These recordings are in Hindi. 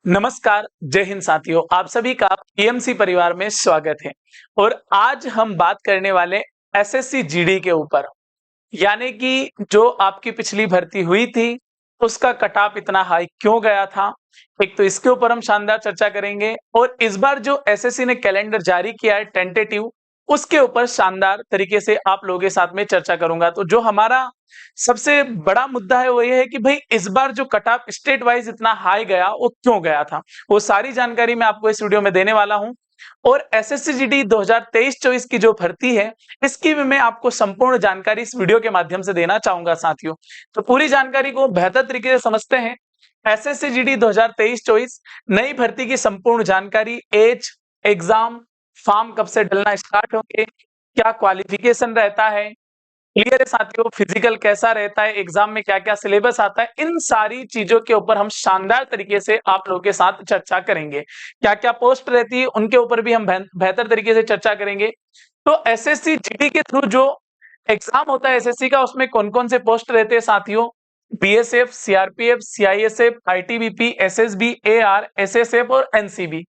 नमस्कार, जय हिंद साथियों। आप सभी का पीएमसी परिवार में स्वागत है। और आज हम बात करने वाले एसएससी जीडी के ऊपर, यानी कि जो आपकी पिछली भर्ती हुई थी, उसका कट ऑफ इतना हाई क्यों गया था। एक तो इसके ऊपर हम शानदार चर्चा करेंगे और इस बार जो एसएससी ने कैलेंडर जारी किया है टेंटेटिव, उसके ऊपर शानदार तरीके से आप लोगों के साथ में चर्चा करूंगा। तो जो हमारा सबसे बड़ा मुद्दा है वो ये है कि भाई इस बार जो कट ऑफ स्टेट वाइज इतना हाई गया वो क्यों गया था, वो सारी जानकारी मैं आपको इस वीडियो में देने वाला हूं। और एसएससी जीडी 2023-24 की जो भर्ती है, इसकी भी मैं आपको संपूर्ण जानकारी इस वीडियो के माध्यम से देना चाहूंगा साथियों। तो पूरी जानकारी को बेहतर तरीके से समझते हैं। एसएससी जीडी 2023-24 नई भर्ती की संपूर्ण जानकारी, एज, एग्जाम, फॉर्म कब से डलना स्टार्ट होंगे, क्या क्वालिफिकेशन रहता है, क्लियर है साथियों, फिजिकल कैसा रहता है, एग्जाम में क्या क्या सिलेबस आता है, इन सारी चीजों के ऊपर हम शानदार तरीके से आप लोगों के साथ चर्चा करेंगे। क्या क्या पोस्ट रहती है उनके ऊपर भी हम बेहतर तरीके से चर्चा करेंगे। तो एसएससी जीडी के थ्रू जो एग्जाम होता है एसएससी का, उसमें कौन कौन से पोस्ट रहते हैं साथियों। BSF, CRPF, CISF, ITBP, SSB, AR, SSF और एनसीबी।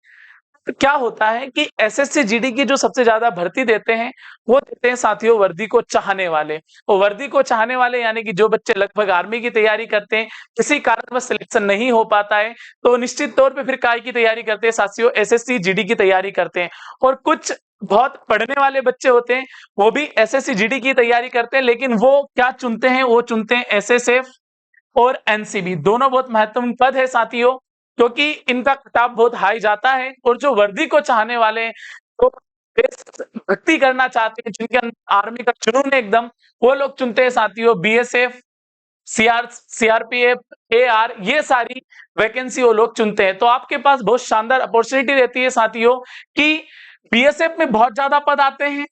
तो क्या होता है कि एसएससी जीडी की जो सबसे ज्यादा भर्ती देते हैं, वो देते हैं साथियों वर्दी को चाहने वाले। वो वर्दी को चाहने वाले यानी कि जो बच्चे लगभग आर्मी की तैयारी करते हैं, किसी कारणवश सिलेक्शन नहीं हो पाता है, तो निश्चित तौर पे फिर काय की तैयारी करते हैं साथियों, एसएससी जीडी की तैयारी करते हैं। और कुछ बहुत पढ़ने वाले बच्चे होते हैं, वो भी एसएससी जीडी की तैयारी करते हैं, लेकिन वो क्या चुनते हैं, वो चुनते हैं एसएसएफ और एनसीबी। दोनों बहुत महत्वपूर्ण पद है साथियों, क्योंकि इनका खिताब बहुत हाई जाता है। और जो वर्दी को चाहने वाले हैं, तो देशभक्ति करना चाहते हैं, जिनके अंदर आर्मी का जुनून है एकदम, वो लोग चुनते हैं साथियों बीएसएफ, सीआरपीएफ, एआर, ये सारी वैकेंसी वो लोग चुनते हैं। तो आपके पास बहुत शानदार अपॉर्चुनिटी रहती है साथियों कि बीएसएफ में बहुत ज्यादा पद आते हैं,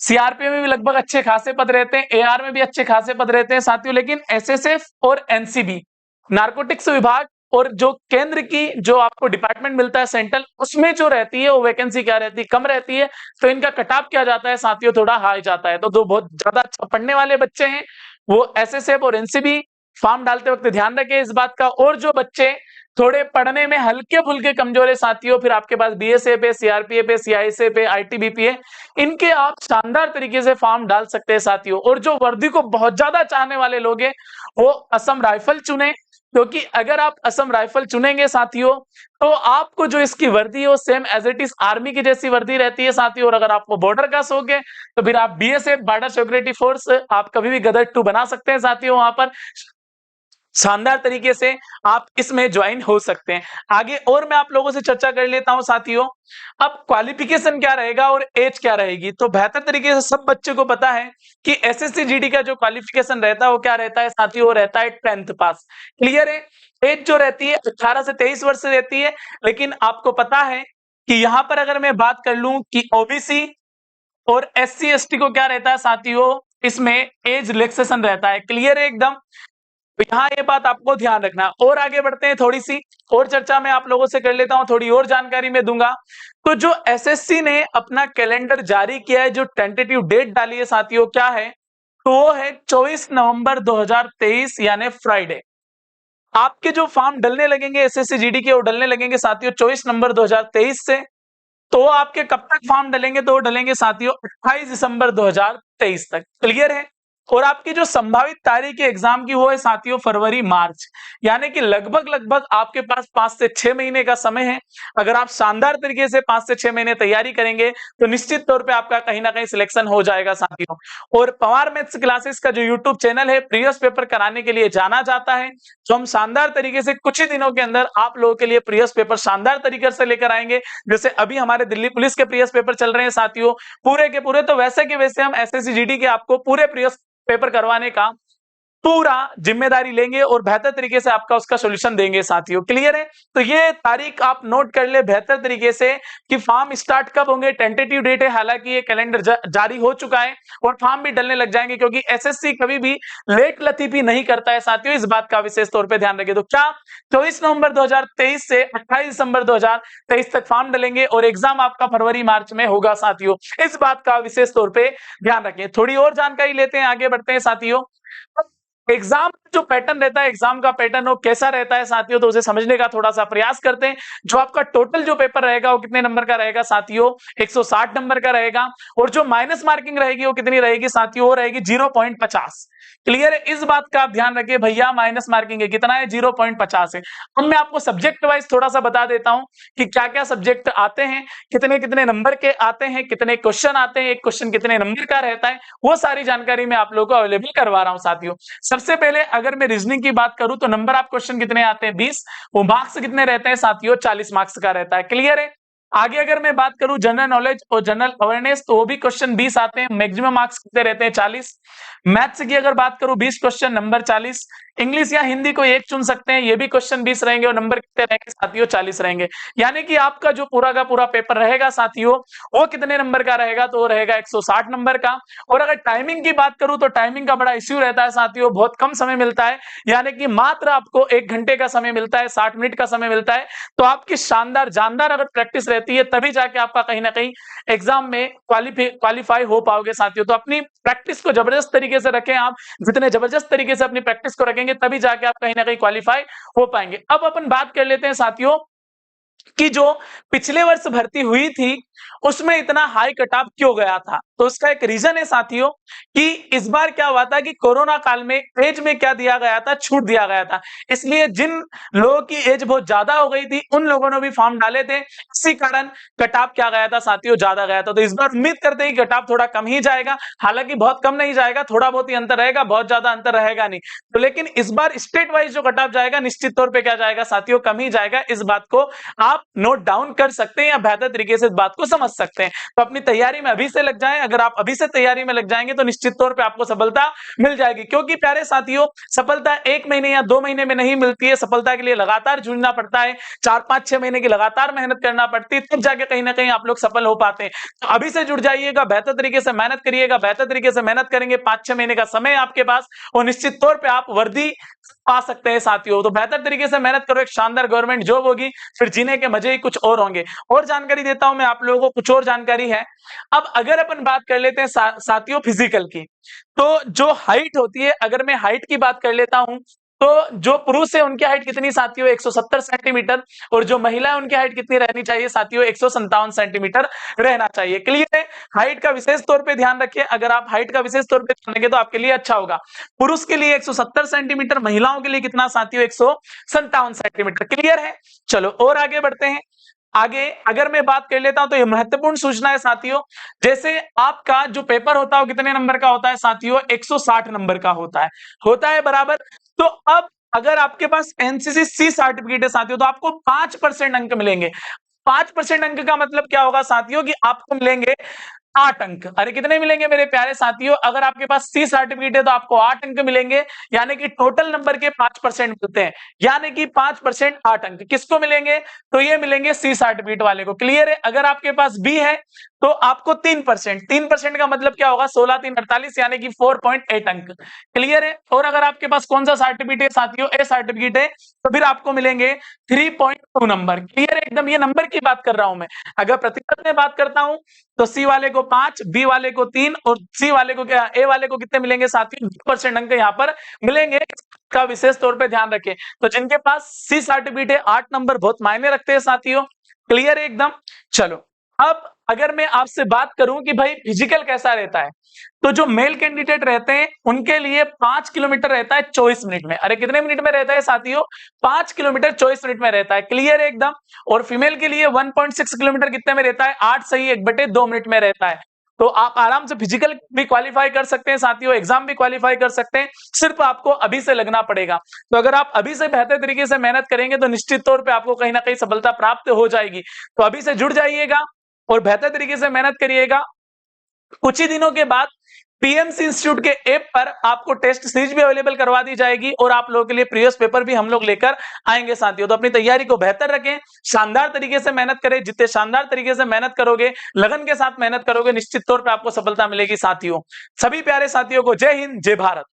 सीआरपीएफ में भी लगभग अच्छे खासे पद रहते हैं, एआर में भी अच्छे खासे पद रहते हैं साथियों। लेकिन एसएसएफ और एनसीबी, नारकोटिक्स विभाग और जो केंद्र की जो आपको डिपार्टमेंट मिलता है सेंट्रल, उसमें जो रहती है वो वैकेंसी क्या रहती है, कम रहती है। तो इनका कटऑफ क्या जाता है साथियों, थोड़ा हाई जाता है। तो दो बहुत ज्यादा अच्छा पढ़ने वाले बच्चे हैं वो एसएसएफ और एनसीबी फॉर्म डालते वक्त ध्यान रखें इस बात का। और जो बच्चे थोड़े पढ़ने में हल्के फुल्के कमजोर है साथियों, फिर आपके पास बीएसएफ है, सीआरपीएफ है, सीआईएसएफ है, आईटीबीपी है, इनके आप शानदार तरीके से फॉर्म डाल सकते हैं साथियों। और जो वर्दी को बहुत ज्यादा चाहने वाले लोग हैं, वो असम राइफल चुने, क्योंकि अगर आप असम राइफल चुनेंगे साथियों, तो आपको जो इसकी वर्दी है वो same as it is army की जैसी वर्दी रहती है साथियों। और अगर आपको बॉर्डर का शौक है, तो फिर आप बीएसएफ, बॉर्डर सिक्योरिटी फोर्स, आप कभी भी गदर 2 बना सकते हैं साथियों। वहां पर शानदार तरीके से आप इसमें ज्वाइन हो सकते हैं। आगे और मैं आप लोगों से चर्चा कर लेता हूं साथियों। अब क्वालिफिकेशन क्या रहेगा और एज क्या रहेगी, तो बेहतर तरीके से सब बच्चे को पता है कि एसएससी जीडी का जो क्वालिफिकेशन रहता है वो क्या रहता है साथियों, वो रहता है 10th पास। क्लियर है। एज जो रहती है 18 से 23 वर्ष रहती है। लेकिन आपको पता है कि यहां पर अगर मैं बात कर लूं कि ओबीसी और एससी एसटी को क्या रहता है साथियों, इसमें एज रिलैक्सेशन रहता है। क्लियर है एकदम। तो यहाँ ये बात आपको ध्यान रखना। और आगे बढ़ते हैं, थोड़ी सी और चर्चा मैं आप लोगों से कर लेता हूं, थोड़ी और जानकारी मैं दूंगा। तो जो एसएससी ने अपना कैलेंडर जारी किया है, जो टेंटेटिव डेट डाली है साथियों, क्या है, तो वो है 24 नवंबर 2023 यानी फ्राइडे। आपके जो फॉर्म डलने लगेंगे एसएससी जीडी के, वो डलने लगेंगे साथियों 24 नवंबर 2023 से। तो आपके कब तक फॉर्म डलेंगे, तो डलेंगे साथियों 28 दिसंबर 2023 तक। क्लियर है। और आपकी जो संभावित तारीख है एग्जाम की, वो है साथियों फरवरी मार्च, यानी कि लगभग लगभग आपके पास 5 से 6 महीने का समय है। अगर आप शानदार तरीके से 5 से 6 महीने तैयारी करेंगे, तो निश्चित तौर पे आपका कहीं ना कहीं सिलेक्शन हो जाएगा साथियों। और पवार मैथ्स क्लासेस का जो यूट्यूब चैनल है, प्रीवियस पेपर कराने के लिए जाना जाता है। तो हम शानदार तरीके से कुछ ही दिनों के अंदर आप लोगों के लिए प्रीवियस पेपर शानदार तरीके से लेकर आएंगे। जैसे अभी हमारे दिल्ली पुलिस के प्रीवियस पेपर चल रहे हैं साथियों, पूरे के पूरे, तो वैसे के वैसे हम एसएससी जीडी के आपको पूरे प्रीवियस पेपर करवाने का पूरा जिम्मेदारी लेंगे और बेहतर तरीके से आपका उसका सॉल्यूशन देंगे साथियों। क्लियर है। तो ये तारीख आप नोट कर ले बेहतर तरीके से कि फॉर्म स्टार्ट कब होंगे। टेंटेटिव डेट है, हालांकि ये कैलेंडर जारी हो चुका है और फॉर्म भी डलने लग जाएंगे, क्योंकि एसएससी कभी भी लेट लतीफी नहीं करता है साथियों, इस बात का विशेष तौर पे ध्यान रखिए। तो क्या 24 नवंबर 2023 से 28 दिसंबर 2023 तक फॉर्म डलेंगे और एग्जाम आपका फरवरी मार्च में होगा साथियों, इस बात का विशेष तौर पे ध्यान रखें। थोड़ी और जानकारी लेते हैं, आगे बढ़ते हैं साथियों। एग्जाम जो पैटर्न रहता है, एग्जाम का पैटर्न वो कैसा रहता है साथियों, तो उसे समझने का थोड़ा सा प्रयास करते हैं। जो आपका टोटल जो पेपर रहेगा वो कितने नंबर का रहेगा साथियों, 160 नंबर का रहेगा। और जो माइनस मार्किंग रहेगी वो कितनी रहेगी साथियों, वो रहेगी 0.50। क्लियर है, इस बात का आप ध्यान रखिए भैया, माइनस मार्किंग है, कितना है, 0.50 है। अब मैं आपको सब्जेक्ट वाइज थोड़ा सा बता देता हूं कि क्या क्या सब्जेक्ट आते हैं, कितने कितने नंबर के आते हैं, कितने क्वेश्चन आते हैं, एक क्वेश्चन कितने नंबर का रहता है, वो सारी जानकारी मैं आप लोगों को अवेलेबल करवा रहा हूं साथियों। सबसे पहले अगर मैं रीजनिंग की बात करूं तो नंबर ऑफ क्वेश्चन कितने आते हैं, 20। वो मार्क्स कितने रहते हैं साथियों, 40 मार्क्स का रहता है। क्लियर है। आगे अगर मैं बात करूं जनरल नॉलेज और जनरल अवेयरनेस, तो वो भी क्वेश्चन 20 आते हैं, मैक्सिमम मार्क्स कितने रहते हैं, 40। मैथ्स की अगर बात करूं 20 क्वेश्चन, नंबर 40। इंग्लिश या हिंदी को एक चुन सकते हैं, ये भी क्वेश्चन 20 रहेंगे और नंबर कितने रहेंगे साथियों, 40 रहेंगे। यानी कि आपका जो पूरा का पूरा पेपर रहेगा साथियों, वो कितने नंबर का रहेगा, तो वो रहेगा 160 नंबर का। और अगर टाइमिंग की बात करूं तो टाइमिंग का बड़ा इश्यू रहता है साथियों, बहुत कम समय मिलता है, यानी कि मात्र आपको 1 घंटे का समय मिलता है, 60 मिनट का समय मिलता है। तो आपकी शानदार जानदार अगर प्रैक्टिस रहती है तभी जाके आपका कहीं ना कहीं एग्जाम में क्वालिफाई हो पाओगे साथियों। तो अपनी प्रैक्टिस को जबरदस्त तरीके से रखें आप, जितने जबरदस्त तरीके से अपनी प्रैक्टिस को रखेंगे तभी जाके आप कहीं ना कहीं क्वालिफाई हो पाएंगे। अब अपन बात कर लेते हैं साथियों कि जो पिछले वर्ष भर्ती हुई थी उसमें इतना हाई कट ऑफ क्यों गया था, तो उसका एक रीजन है साथियों कि इस बार क्या हुआ था कि कोरोना काल में एज में क्या दिया गया था, छूट दिया गया था। इसलिए जिन लोगों की एज बहुत ज्यादा हो गई थी उन लोगों ने भी फॉर्म डाले थे, इसी कारण कट ऑफ क्या गया था साथियों, ज्यादा गया था। तो इस बार उम्मीद करते हैं कट ऑफ थोड़ा कम ही जाएगा, हालांकि बहुत कम नहीं जाएगा, थोड़ा बहुत ही अंतर रहेगा, बहुत ज्यादा अंतर रहेगा नहीं। तो लेकिन इस बार स्टेट वाइज जो कट ऑफ जाएगा निश्चित तौर पर क्या जाएगा साथियों, कम ही जाएगा। इस बात को आप नोट डाउन कर सकते हैं या बेहतर तरीके से इस बात को समझ सकते हैं। तो अपनी तैयारी में अभी से लग जाएं, अगर आप अभी से तैयारी में लग जाएंगे तो निश्चित तौर पे आपको सफलता मिल जाएगी। क्योंकि प्यारे साथियों, सफलता 1 महीने या 2 महीने में नहीं मिलती है, सफलता के लिए लगातार जूझना पड़ता है, 4 5 6 महीने की लगातार मेहनत करना पड़ती है, तब जाके कहीं ना कहीं आप लोग सफल हो पाते हैं। तो अभी से जुड़ जाइएगा, बेहतर तरीके से मेहनत करिएगा, बेहतर तरीके से मेहनत करेंगे, 5 6 महीने का समय आपके पास, और निश्चित तौर पर आप वर्दी पा सकते हैं साथियों। तो बेहतर तरीके से मेहनत करो, एक शानदार गवर्नमेंट जॉब होगी, फिर जीने के मजे ही कुछ और होंगे। और जानकारी देता हूं मैं आप लोगों को, कुछ और जानकारी है। अब अगर अपन बात कर लेते हैं साथियों फिजिकल की, तो जो हाइट होती है, अगर मैं हाइट की बात कर लेता हूं तो जो पुरुष है उनकी हाइट कितनी साथियों, 170 सेंटीमीटर, और जो महिला है उनकी हाइट कितनी रहनी चाहिए साथियों, 157 सेंटीमीटर रहना चाहिए। क्लियर है। हाइट का विशेष तौर पे ध्यान रखिए, अगर आप हाइट का विशेष तौर पे ध्यान रखें तो आपके लिए अच्छा होगा। पुरुष के लिए 170 सेंटीमीटर, महिलाओं के लिए कितना साथियों, 157 सेंटीमीटर। क्लियर है। चलो और आगे बढ़ते हैं। आगे अगर मैं बात कर लेता हूं तो ये महत्वपूर्ण सूचना है साथियों, जैसे आपका जो पेपर होता है वो कितने नंबर का होता है साथियों, 160 नंबर का होता है बराबर। तो अब अगर आपके पास एनसीसी सी सर्टिफिकेट है साथियों तो आपको 5% अंक मिलेंगे। 5% अंक का मतलब क्या होगा साथियों, कि आपको मिलेंगे 8 अंक। अरे कितने मिलेंगे मेरे प्यारे साथियों, अगर आपके पास सी सर्टिफिकेट है तो आपको 8 अंक मिलेंगे, यानी कि टोटल नंबर के 5% मिलते हैं, यानी कि 5% 8 अंक किसको मिलेंगे, तो ये मिलेंगे सी सर्टिफिकेट वाले को। क्लियर है। अगर आपके पास बी है तो आपको 3% का मतलब क्या होगा, 16 3 48, यानी कि 4.8 अंक। क्लियर है। और अगर आपके पास कौन सा सर्टिफिकेट है साथियों, ए सर्टिफिकेट है, तो फिर आपको मिलेंगे 3.2 नंबर। क्लियर है एकदम, ये नंबर की बात कर रहा हूं मैं। अगर प्रतिशत में बात करता हूं तो सी वाले को 5, बी वाले को 3 और सी वाले को क्या, ए वाले को कितने मिलेंगे साथियों, 2% अंक यहाँ पर मिलेंगे। का विशेष तौर पे ध्यान रखें। तो जिनके पास सी सर्टिफिकेट है 8 नंबर बहुत मायने रखते हैं साथियों। क्लियर है एकदम। चलो अब अगर मैं आपसे बात करूं कि भाई फिजिकल कैसा रहता है, तो जो मेल कैंडिडेट रहते हैं उनके लिए 5 किलोमीटर रहता है 24 मिनट में। अरे कितने मिनट में रहता है साथियों, 5 किलोमीटर 24 मिनट में रहता है। क्लियर है एकदम। और फीमेल के लिए 1.6 किलोमीटर कितने में रहता है, 8 सही 1/2 मिनट में रहता है। तो आप आराम से फिजिकल भी क्वालिफाई कर सकते हैं साथियों, एग्जाम भी क्वालिफाई कर सकते हैं, सिर्फ आपको अभी से लगना पड़ेगा। तो अगर आप अभी से बेहतर तरीके से मेहनत करेंगे तो निश्चित तौर पे आपको कहीं ना कहीं सफलता प्राप्त हो जाएगी। तो अभी से जुड़ जाइएगा और बेहतर तरीके से मेहनत करिएगा। कुछ ही दिनों के बाद पीएमसी इंस्टीट्यूट के ऐप पर आपको टेस्ट सीरीज भी अवेलेबल करवा दी जाएगी और आप लोगों के लिए प्रीवियस पेपर भी हम लोग लेकर आएंगे साथियों। तो अपनी तैयारी को बेहतर रखें, शानदार तरीके से मेहनत करें। जितने शानदार तरीके से मेहनत करोगे, लगन के साथ मेहनत करोगे, निश्चित तौर पर आपको सफलता मिलेगी साथियों। सभी प्यारे साथियों को जय हिंद, जय भारत।